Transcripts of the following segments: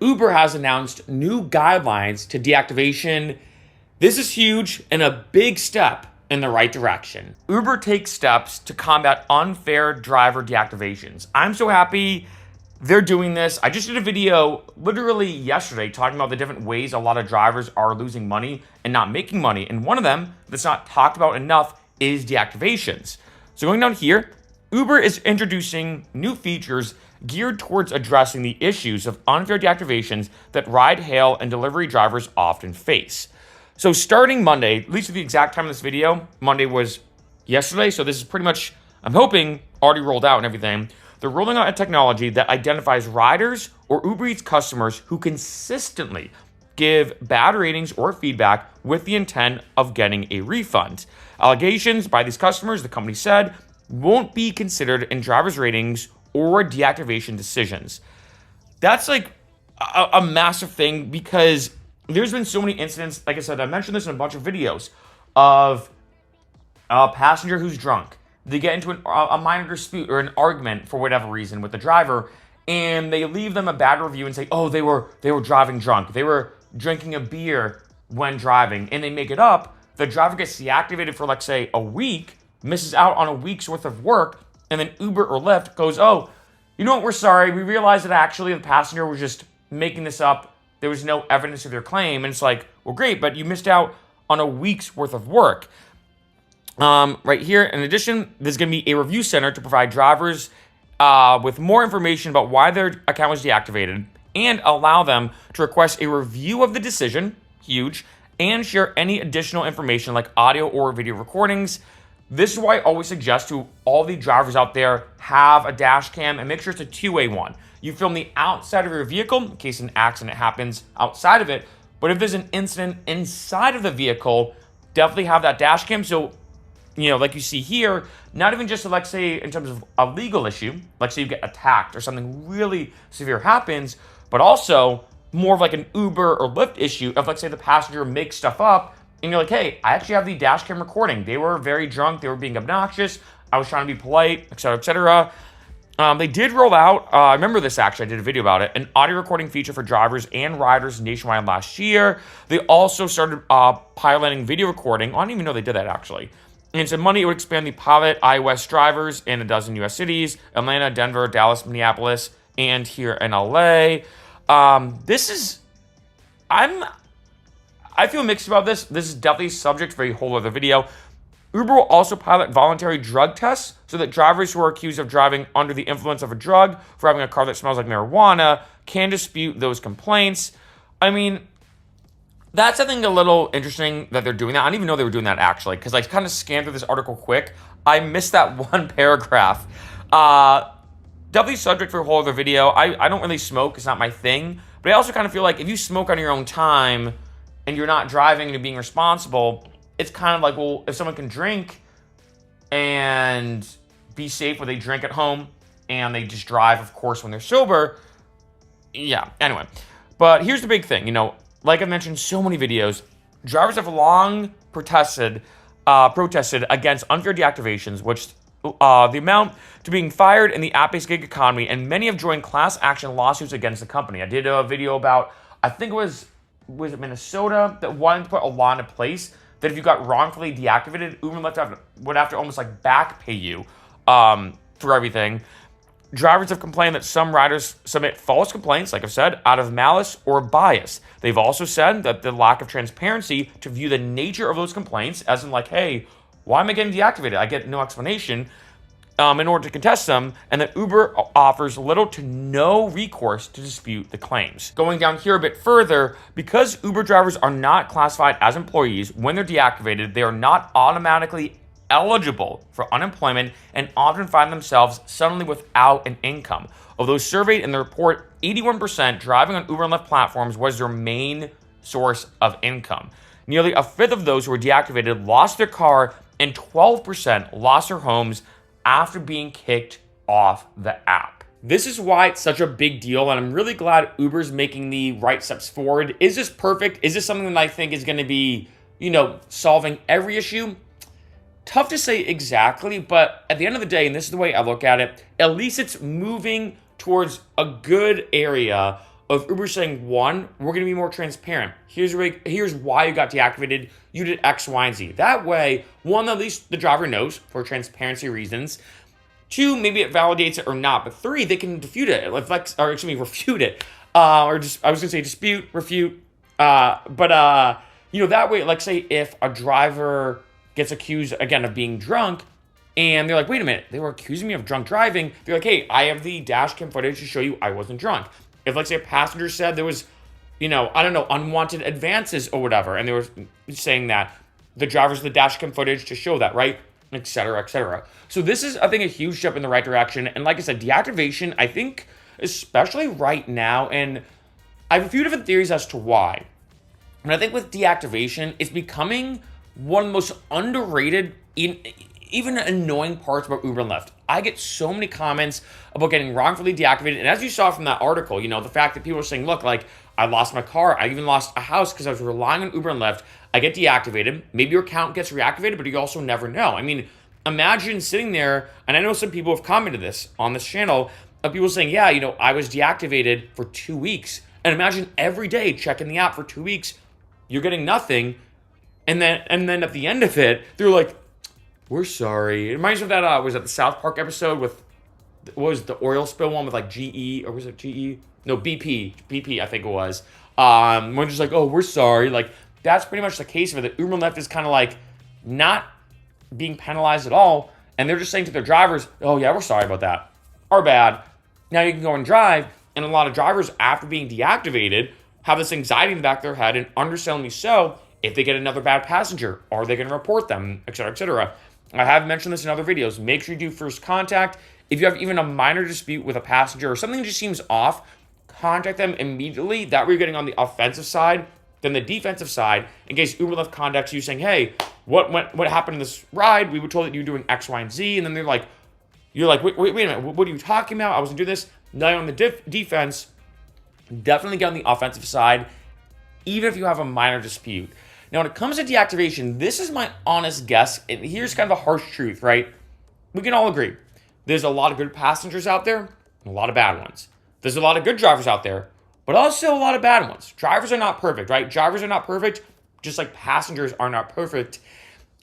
Uber has announced new guidelines to deactivation. This is huge and a big step in the right direction. Uber takes steps to combat unfair driver deactivations. I'm so happy they're doing this. I just did a video literally yesterday talking about the different ways a lot of drivers are losing money and not making money. And one of them that's not talked about enough is deactivations. So going down here, Uber is introducing new features geared towards addressing the issues of unfair deactivations that ride, hail, and delivery drivers often face. So starting Monday, at least at the exact time of this video, Monday was yesterday, so this is pretty much, I'm hoping, already rolled out and everything. They're rolling out a technology that identifies riders or Uber Eats customers who consistently give bad ratings or feedback with the intent of getting a refund. Allegations by these customers, the company said, won't be considered in drivers' ratings or deactivation decisions. That's like a massive thing because there's been so many incidents, like I said, I mentioned this in a bunch of videos, of a passenger who's drunk. They get into a minor dispute or an argument for whatever reason with the driver, and they leave them a bad review and say, oh, they were driving drunk. They were drinking a beer when driving, and they make it up. The driver gets deactivated for, like, say, a week, misses out on a week's worth of work, and then Uber or Lyft goes, oh, you know what, we're sorry. We realized that actually the passenger was just making this up. There was no evidence of their claim. And it's like, well, great, but you missed out on a week's worth of work. Right here, in addition, there's going to be a review center to provide drivers with more information about why their account was deactivated and allow them to request a review of the decision, huge, and share any additional information like audio or video recordings. This is why I always suggest to all the drivers out there, have a dash cam and make sure it's a two-way one. You film the outside of your vehicle in case an accident happens outside of it. But if there's an incident inside of the vehicle, definitely have that dash cam. So, you know, like you see here, not even just, like, say, in terms of a legal issue, like say you get attacked or something really severe happens, but also more of like an Uber or Lyft issue of, like, say the passenger makes stuff up and you're like, hey, I actually have the dash cam recording. They were very drunk. They were being obnoxious. I was trying to be polite, et cetera, et cetera. They did roll out, I remember this actually, I did a video about it, an audio recording feature for drivers and riders nationwide last year. They also started piloting video recording. I didn't even know they did that actually. And said money, it would expand the pilot iOS drivers in a dozen US cities, Atlanta, Denver, Dallas, Minneapolis, and here in LA. I feel mixed about this. This is definitely subject for a whole other video. Uber will also pilot voluntary drug tests so that drivers who are accused of driving under the influence of a drug for having a car that smells like marijuana can dispute those complaints. I mean, that's, I think, a little interesting that they're doing that. I didn't even know they were doing that actually, because I kind of scanned through this article quick. I missed that one paragraph. Definitely subject for a whole other video. I don't really smoke. It's not my thing. But I also kind of feel like if you smoke on your own time and you're not driving and you're being responsible, it's kind of like, well, if someone can drink and be safe where they drink at home and they just drive, of course, when they're sober. Yeah, anyway. But here's the big thing. You know, like I mentioned, so many videos, drivers have long protested against unfair deactivations, which the amount to being fired in the app-based gig economy, and many have joined class action lawsuits against the company. I did a video about, I think it was it Minnesota, that wanted to put a law into place that if you got wrongfully deactivated, Uber and Lyft would have to almost like back pay you for everything. Drivers have complained that some riders submit false complaints, like I've said, out of malice or bias. They've also said that the lack of transparency to view the nature of those complaints, as in like, hey, why am I getting deactivated? I get no explanation in order to contest them, and that Uber offers little to no recourse to dispute the claims. Going down here a bit further, because Uber drivers are not classified as employees, when they're deactivated, they are not automatically eligible for unemployment and often find themselves suddenly without an income. Of those surveyed in the report, 81% driving on Uber and Lyft platforms was their main source of income. Nearly a fifth of those who were deactivated lost their car, and 12% lost their homes after being kicked off the app. This is why it's such a big deal, and I'm really glad Uber's making the right steps forward. Is this perfect? Is this something that I think is going to be, you know, solving every issue? Tough to say exactly, but at the end of the day, and this is the way I look at it, at least it's moving towards a good area of Uber saying, one, we're going to be more transparent. Here's why you got deactivated. You did X, Y, and Z. That way, one, at least the driver knows for transparency reasons. Two, maybe it validates it or not. But three, they can refute it. Refute it. I was going to say dispute, refute. That way, like say if a driver gets accused, again, of being drunk, and they're like, wait a minute, they were accusing me of drunk driving. They're like, hey, I have the dash cam footage to show you I wasn't drunk. If, like, say, a passenger said there was, unwanted advances or whatever, and they were saying that, the driver's the dash cam footage to show that, right? Et cetera, et cetera. So this is, I think, a huge step in the right direction. And like I said, deactivation, I think, especially right now, and I have a few different theories as to why. And I think with deactivation, it's becoming one of the most underrated, even annoying parts about Uber and Lyft. I get so many comments about getting wrongfully deactivated. And as you saw from that article, the fact that people are saying, look, like, I lost my car. I even lost a house because I was relying on Uber and Lyft. I get deactivated. Maybe your account gets reactivated, but you also never know. I mean, imagine sitting there, and I know some people have commented this on this channel, of people saying, yeah, I was deactivated for 2 weeks. And imagine every day checking the app for 2 weeks, you're getting nothing. And then at the end of it, they're like, we're sorry. It reminds me of that, was that the South Park episode with, what was the oil spill one with like GE, or was it GE? No, BP, I think it was. We're just like, oh, we're sorry. Like, that's pretty much the case of it. Uber and Lyft is kind of like not being penalized at all. And they're just saying to their drivers, oh yeah, we're sorry about that. Our bad. Now you can go and drive. And a lot of drivers, after being deactivated, have this anxiety in the back of their head, and understandably so, if they get another bad passenger, are they going to report them, et cetera, et cetera. I have mentioned this in other videos. Make sure you do first contact. If you have even a minor dispute with a passenger or something just seems off, contact them immediately. That way you're getting on the offensive side, then the defensive side, in case Uber Lyft contacts you saying, hey, what happened in this ride? We were told that you were doing X, Y, and Z. And then you're like, wait a minute, what are you talking about? I wasn't doing this. Now you're on the defense. Definitely get on the offensive side, even if you have a minor dispute. Now, when it comes to deactivation, this is my honest guess, and here's kind of a harsh truth, right? We can all agree. There's a lot of good passengers out there, and a lot of bad ones. There's a lot of good drivers out there, but also a lot of bad ones. Drivers are not perfect, right? Drivers are not perfect, just like passengers are not perfect.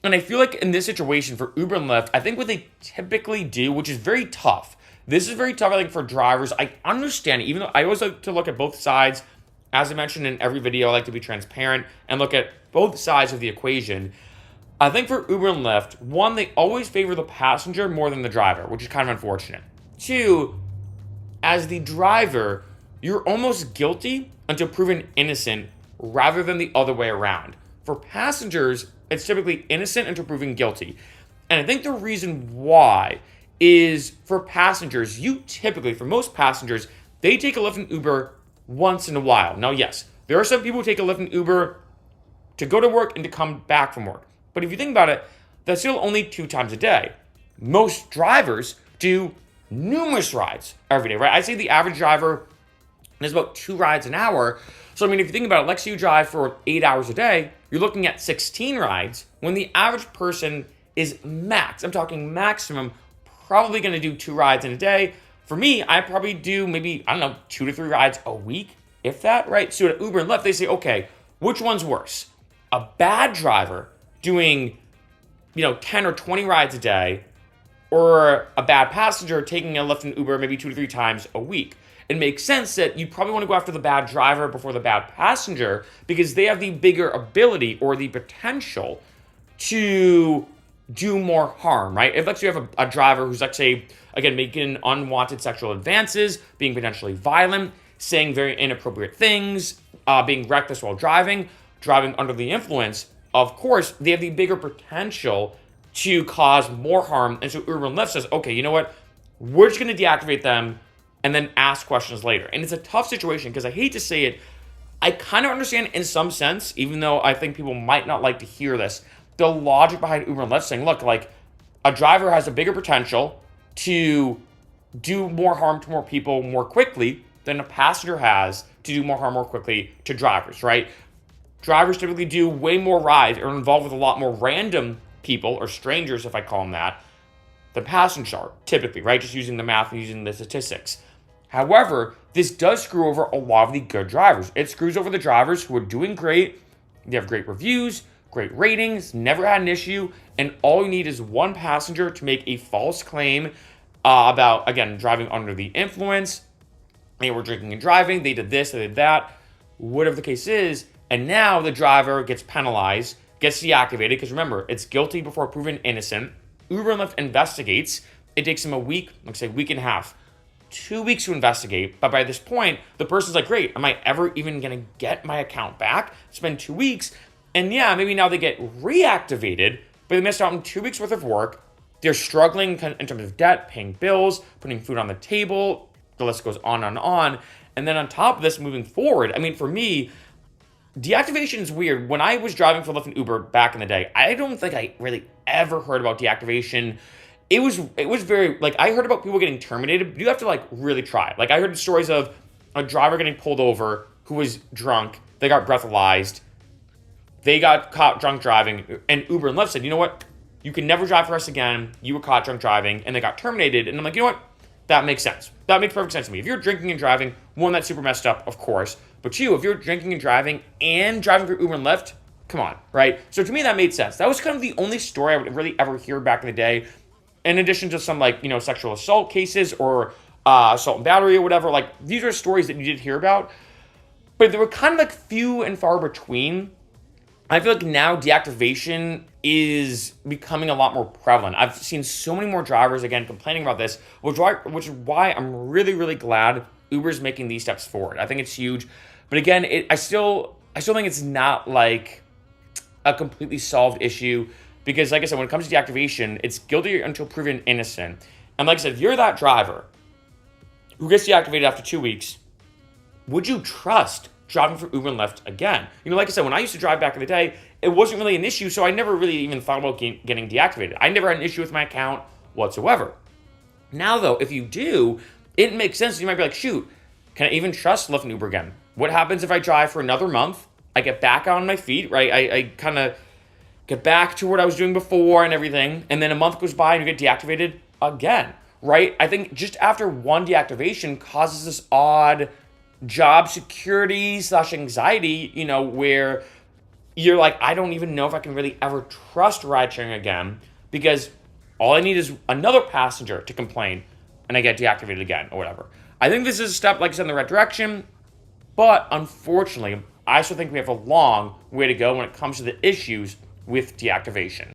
And I feel like in this situation for Uber and Lyft, I think what they typically do, which is very tough. This is very tough, I think, for drivers. I understand it, even though I always like to look at both sides. As I mentioned in every video, I like to be transparent and look at both sides of the equation. I think for Uber and Lyft, one, they always favor the passenger more than the driver, which is kind of unfortunate. Two, as the driver, you're almost guilty until proven innocent rather than the other way around. For passengers, it's typically innocent until proven guilty. And I think the reason why is for passengers, for most passengers, they take a Lyft and Uber once in a while. Now, yes, there are some people who take a Lyft and Uber to go to work and to come back from work. But if you think about it, that's still only 2 times a day. Most drivers do numerous rides every day, right? I say the average driver does about 2 rides an hour. So, I mean, if you think about it, let's say you drive for 8 hours a day, you're looking at 16 rides when the average person is I'm talking maximum, probably going to do 2 rides in a day. For me, I probably do maybe, 2 to 3 rides a week, if that, right? So at Uber and Lyft, they say, okay, which one's worse? A bad driver doing, 10 or 20 rides a day, or a bad passenger taking a Lyft and Uber maybe 2 to 3 times a week. It makes sense that you probably want to go after the bad driver before the bad passenger because they have the bigger ability or the potential to do more harm, right? If let's say you have a driver who's, let's say, again, making unwanted sexual advances, being potentially violent, saying very inappropriate things, being reckless while driving under the influence, of course, they have the bigger potential to cause more harm. And so Uber and Lyft says, okay, you know what? We're just going to deactivate them and then ask questions later. And it's a tough situation because I hate to say it, I kind of understand in some sense, even though I think people might not like to hear this, the logic behind Uber and Lyft saying, look, like a driver has a bigger potential to do more harm to more people more quickly than a passenger has to do more harm more quickly to drivers, right? Drivers typically do way more rides or are involved with a lot more random people or strangers, if I call them that, than passengers are typically, right? Just using the math and using the statistics. However, this does screw over a lot of the good drivers. It screws over the drivers who are doing great. They have great reviews, great ratings, never had an issue, and all you need is one passenger to make a false claim about, again, driving under the influence. They were drinking and driving, they did this, they did that, whatever the case is, and now the driver gets penalized, gets deactivated, because remember, it's guilty before proven innocent. Uber and Lyft investigates. It takes them a week, let's say week and a half, 2 weeks to investigate. But by this point, the person's like, great, am I ever even going to get my account back? It's been 2 weeks. And yeah, maybe now they get reactivated, but they missed out on 2 weeks worth of work. They're struggling in terms of debt, paying bills, putting food on the table. The list goes on and on. And then on top of this, moving forward, I mean, for me, deactivation is weird. When I was driving for Lyft and Uber back in the day, I don't think I really ever heard about deactivation. It was very, like, I heard about people getting terminated, but you have to, like, really try. Like, I heard stories of a driver getting pulled over who was drunk. They got breathalyzed. They got caught drunk driving. And Uber and Lyft said, you know what? You can never drive for us again. You were caught drunk driving. And they got terminated. And I'm like, you know what? That makes sense. That makes perfect sense to me. If you're drinking and driving, one, that's super messed up, of course. But two, if you're drinking and driving for Uber and Lyft, come on, right? So to me, that made sense. That was kind of the only story I would really ever hear back in the day. In addition to some, like, you know, sexual assault cases or assault and battery or whatever, like, these are stories that you did hear about, but they were kind of like few and far between. I feel like now deactivation is becoming a lot more prevalent. I've seen so many more drivers, again, complaining about this, which is why I'm really, really glad Uber's making these steps forward. I think it's huge. But again, I still think it's not like a completely solved issue. Because, like I said, when it comes to deactivation, it's guilty until proven innocent. And like I said, if you're that driver who gets deactivated after 2 weeks, would you trust driving for Uber and Lyft again? You know, like I said, when I used to drive back in the day, it wasn't really an issue, so I never really even thought about getting deactivated. I never had an issue with my account whatsoever. Now, though, if you do, it makes sense. You might be like, shoot, can I even trust Lyft and Uber again? What happens if I drive for another month? I get back on my feet, right? I kind of get back to what I was doing before and everything, and then a month goes by and you get deactivated again, right? I think just after one deactivation causes this odd job security / anxiety, you know, where you're like, I don't even know if I can really ever trust ride sharing again, because all I need is another passenger to complain and I get deactivated again or whatever. I think this is a step, like I said, in the right direction, but unfortunately, I still think we have a long way to go when it comes to the issues with deactivation.